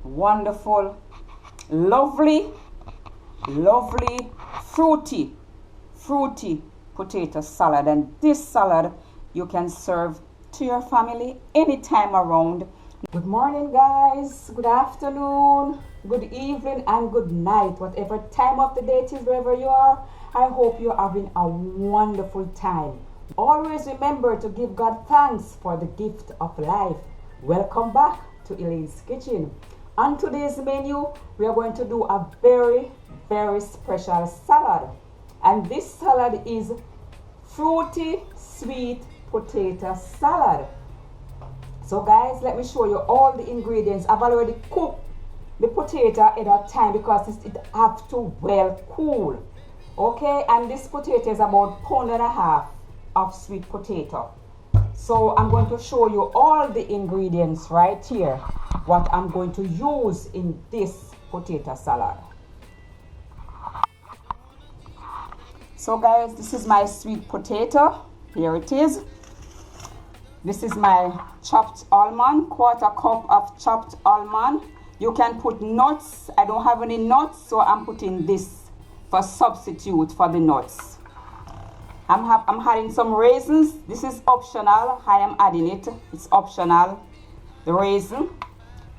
wonderful, lovely, fruity potato salad. And this salad you can serve to your family anytime around. Good morning, guys. Good afternoon, good evening, and good night. Whatever time of the day it is, wherever you are, I hope you're having a wonderful time. Always remember to give God thanks for the gift of life. Welcome back to Elaine's Kitchen. On today's menu, we are going to do a very special salad. And this salad is fruity sweet potato salad. So guys, let me show you all the ingredients. I've already cooked the potato at a time because it have to well cool. Okay, and this potato is about 1.5 pounds of sweet potato. So I'm going to show you all the ingredients right here, what I'm going to use in this potato salad. So guys, this is my sweet potato. Here it is. This is my chopped almond, 1/4 cup of chopped almond. You can put nuts. I don't have any nuts, so I'm putting this for substitute for the nuts. I'm adding some raisins. This is optional. I am adding it. It's optional. The raisin.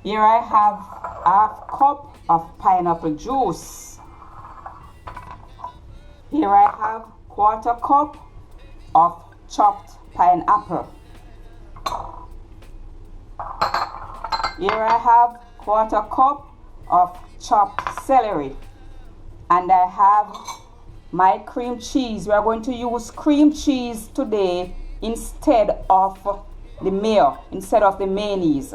Here I have 1/2 cup of pineapple juice. Here I have 1/4 cup of chopped pineapple. Here I have 1/4 cup of chopped celery. And I have my cream cheese. We are going to use cream cheese today instead of the mayo, instead of the mayonnaise.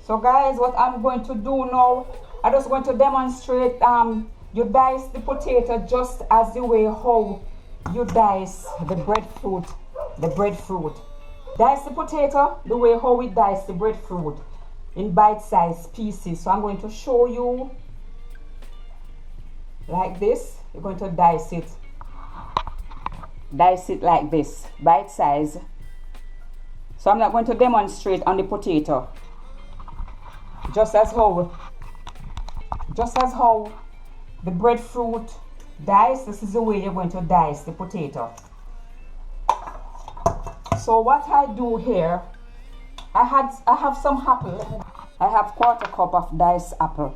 So guys, what I'm going to do now, I'm just going to demonstrate. You dice the potato just as the way how you dice the breadfruit. Dice the potato the way how we dice the breadfruit in bite-sized pieces. So I'm going to show you like this. You're going to dice it like this, bite-size. So I'm not going to demonstrate on the potato. Just as how the breadfruit dice, this is the way you're going to dice the potato. So what I do here, I have some apple. I have 1/4 cup of diced apple.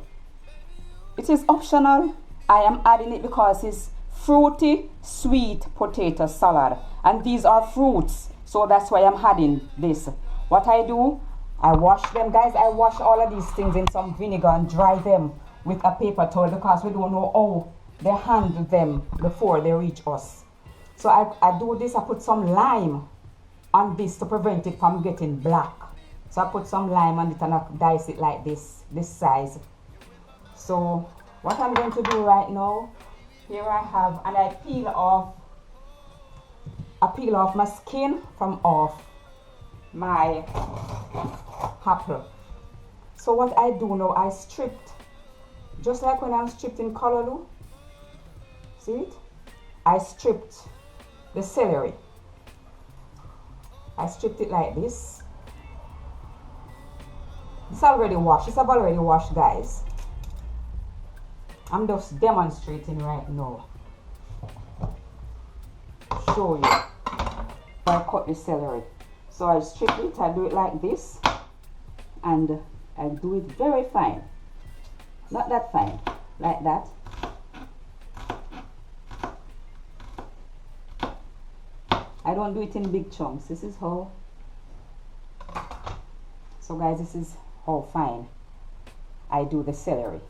It is optional. I am adding it because it's fruity sweet potato salad, and these are fruits, so that's why I'm adding this. What I do, I wash them, guys. I wash all of these things in some vinegar and dry them with a paper towel because we don't know how they handle them before they reach us. So I do this. I put some lime on this to prevent it from getting black. So I put some lime on it and I dice it like this size. So what I'm going to do right now, here I have, and I peel off my skin from off my apple. So what I do now, I stripped, just like when I'm stripped in Colorado. See it? I stripped the celery. I stripped it like this. It's already washed. It's already washed, guys. I'm just demonstrating right now. Show you. I cut the celery. So I strip it. I do it like this, and I do it very fine. Not that fine, like that. I don't do it in big chunks. This is how. So guys, this is how fine I do the celery.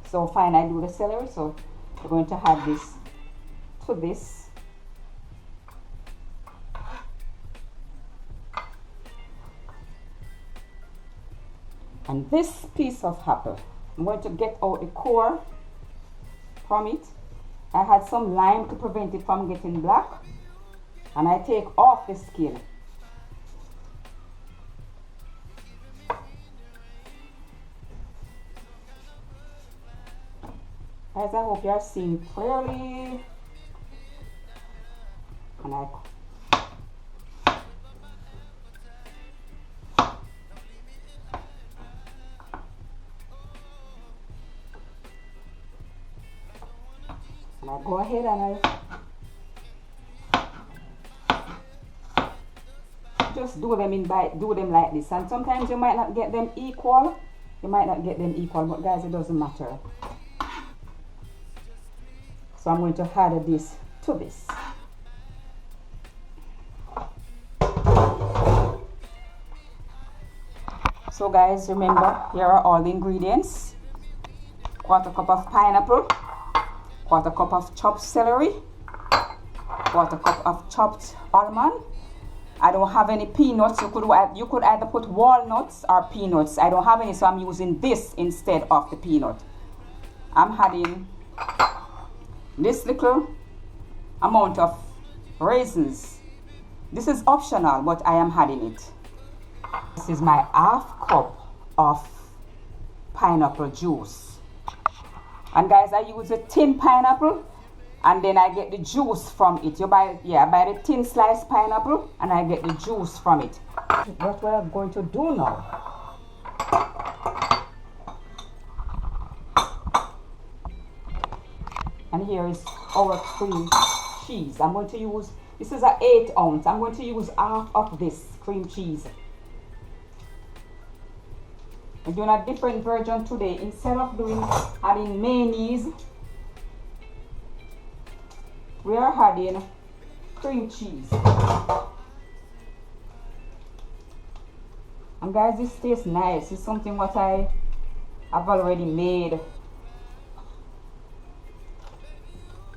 So fine I do the celery. So we're going to add this to this. And this piece of apple, I'm going to get out the core from it. I had some lime to prevent it from getting black, and I take off the skin. Guys, I hope you are seeing clearly. And I And I go ahead and I just do them like this. And sometimes you might not get them equal. But guys, it doesn't matter. So I'm going to add this to this. So guys, remember, here are all the ingredients. 1/4 cup of pineapple, 1/4 cup of chopped celery, 1/4 cup of chopped almond. I don't have any peanuts. You could either put walnuts or peanuts. I don't have any, so I'm using this instead of the peanut. I'm adding this little amount of raisins. This is optional, but I am adding it. This is my 1/2 cup of pineapple juice. And guys, I use a tin pineapple, and then I get the juice from it. I buy the thin sliced pineapple, and I get the juice from it. What we're going to do now, and here is our cream cheese. I'm going to use, this is an 8 ounce. I'm going to use half of this cream cheese. We're doing a different version today. Instead of adding mayonnaise, we are adding cream cheese. And guys, this tastes nice. It's something what I have already made.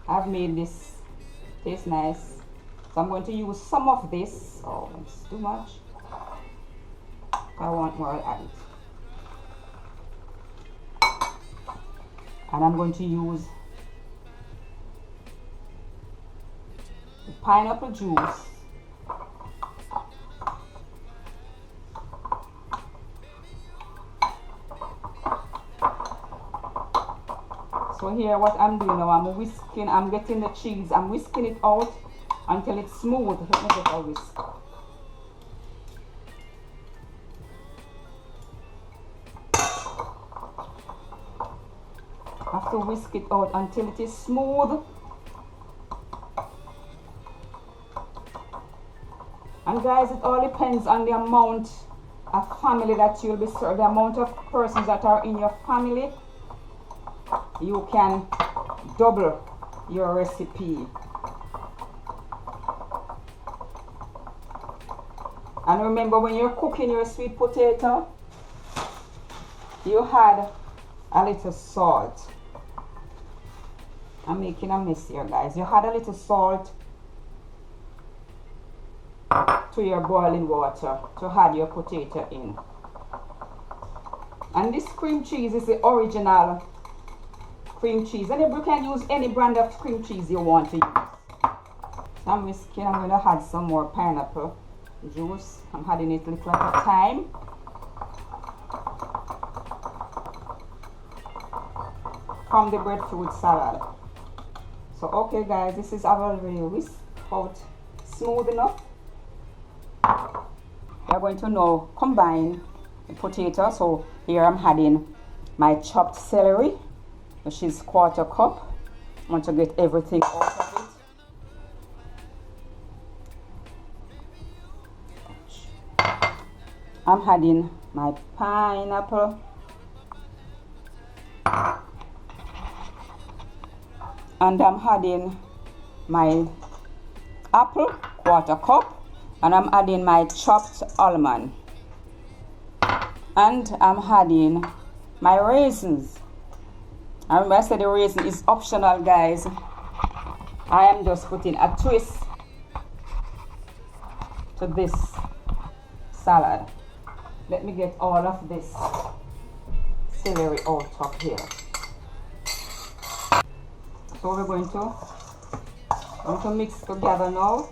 I've made this. Tastes nice. So I'm going to use some of this. Oh, it's too much. If I want more, I'll add it. And I'm going to use the pineapple juice. So here what I'm doing now, I'm getting the cheese, I'm whisking it out until it's smooth. Let me get a whisk. I have to whisk it out until it is smooth. And guys, it all depends on the amount of family that you'll be serving, the amount of persons that are in your family. You can double your recipe. And remember, when you're cooking your sweet potato, you add a little salt. I'm making a mess here, guys. You add a little salt to your boiling water to add your potato in. And this cream cheese is the original cream cheese. And you can use any brand of cream cheese you want to use. So I'm whisking. I'm going to add some more pineapple juice. I'm adding it a little at a time. From the breadfruit salad. So okay guys, this is already whisked out smooth enough. We're going to now combine the potato. So here I'm adding my chopped celery, which is 1/4 cup. I want to get everything out of it. I'm adding my pineapple. And I'm adding my apple, 1/4 cup. And I'm adding my chopped almond. And I'm adding my raisins. I remember I said the raisin is optional, guys. I am just putting a twist to this salad. Let me get all of this celery out of here. So we're going to mix together now.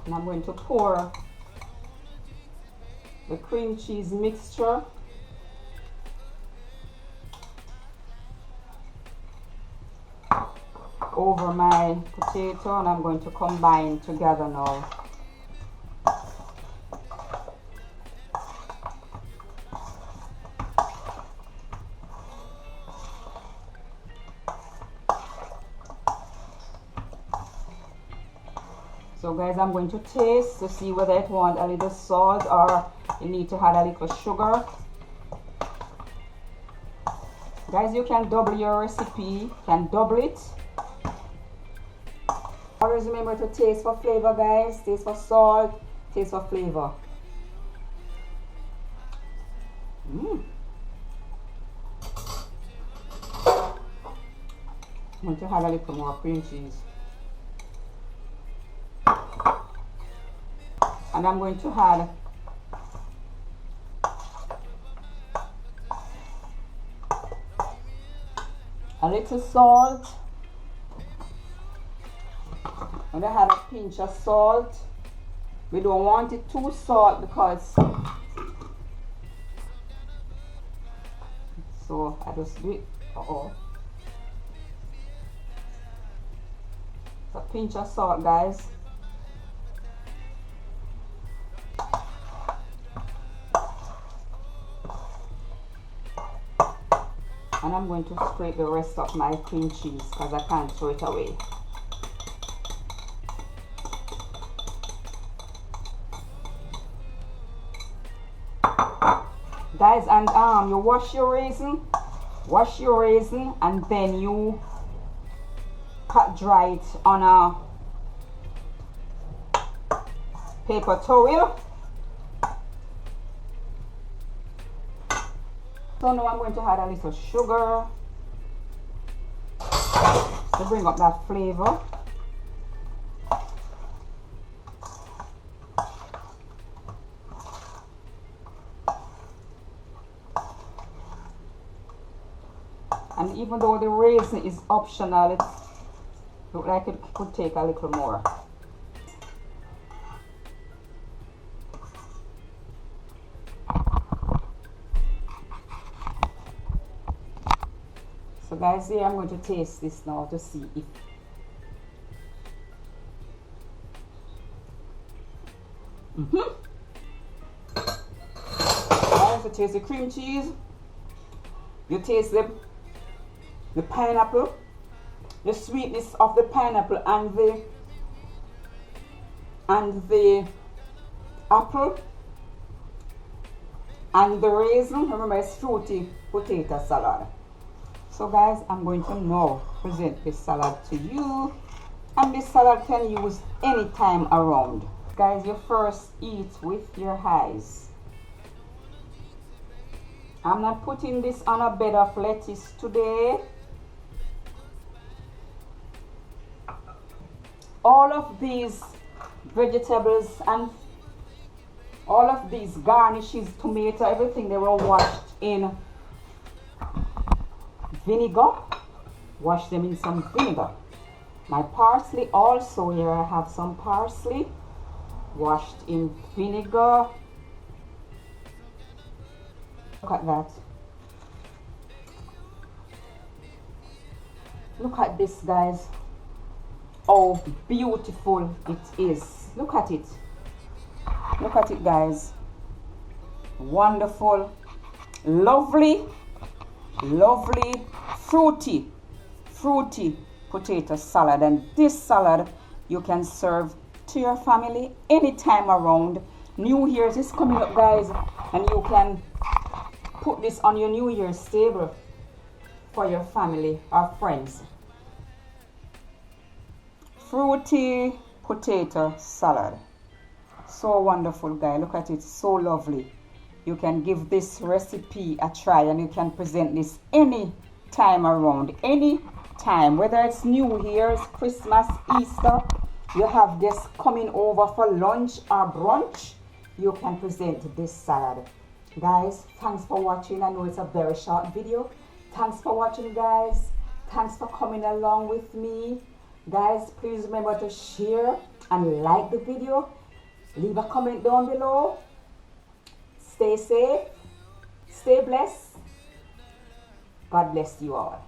And I'm going to pour the cream cheese mixture over my potato, and I'm going to combine together now. So guys, I'm going to taste to see whether it wants a little salt or you need to add a little sugar. Guys, you can double your recipe, you can double it. Always remember to taste for flavor, guys. Taste for salt, taste for flavor. I'm going to add a little more cream cheese. And I'm going to add a little salt. I'm going to add a pinch of salt. We don't want it too salt because so I just do it. A pinch of salt, guys. And I'm going to scrape the rest of my cream cheese because I can't throw it away. Guys, and you wash your raisin, and then you cut dry it on a paper towel. So now I'm going to add a little sugar to bring up that flavor. And even though the raisin is optional, it looks like it could take a little more. So guys, here I'm going to taste this now to see if Guys, you taste the cream cheese, you taste the pineapple, the sweetness of the pineapple and the apple and the raisin. Remember, it's fruity potato salad. So guys, I'm going to now present this salad to you, and this salad can use any time around. Guys, you first eat with your eyes. I'm not putting this on a bed of lettuce today. All of these vegetables and all of these garnishes, tomato, everything, they were washed in vinegar. Wash them in some vinegar. My parsley also, here I have some parsley washed in vinegar. Look at that. Look at this, guys. Oh, beautiful it is. Look at it. Look at it, guys. Wonderful, lovely, lovely, fruity potato salad. And this salad you can serve to your family anytime around. New Year's is coming up, guys, and you can put this on your New Year's table for your family or friends. Fruity potato salad. So wonderful, guys. Look at it. So lovely. You can give this recipe a try, and you can present this any time around, any time, whether it's New Year's, Christmas, Easter. You have guests coming over for lunch or brunch, you can present this salad. Guys, thanks for watching. I know it's a very short video. Thanks for watching, guys. Thanks for coming along with me. Guys, please remember to share and like the video. Leave a comment down below. Stay safe. Stay blessed. God bless you all.